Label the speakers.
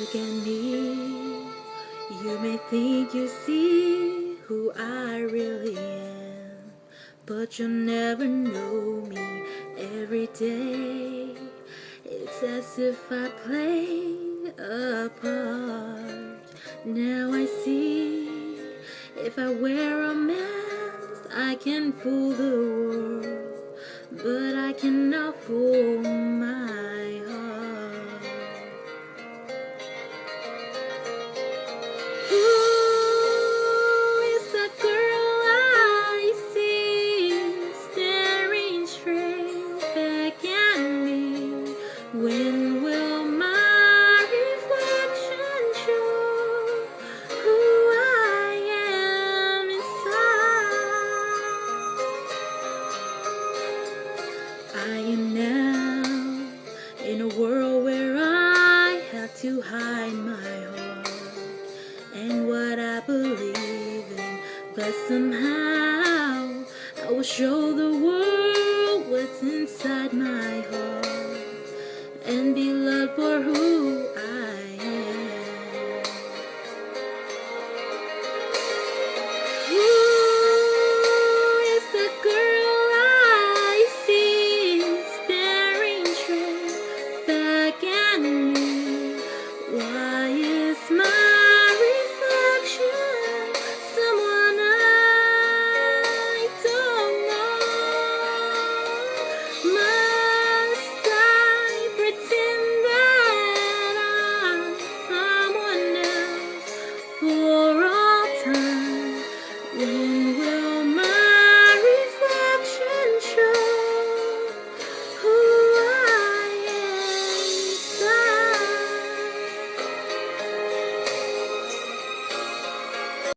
Speaker 1: look at me, you may think you see who I really am, but you'll never know me every day. It's as if I play a part. Now I see, if I wear a mask, I can fool the world, but I cannot fool my heart. Who is the girl I see staring straight back at me? When will my reflection show who I am inside? I am now in a world where I have to hide my heart and what I believe in, but somehow I will show the world what's inside my heart and be loved for who I am. Who is the girl I see staring straight back at me? Why is my reflection someone I don't know? Must I pretend that I'm someone else for all time? When will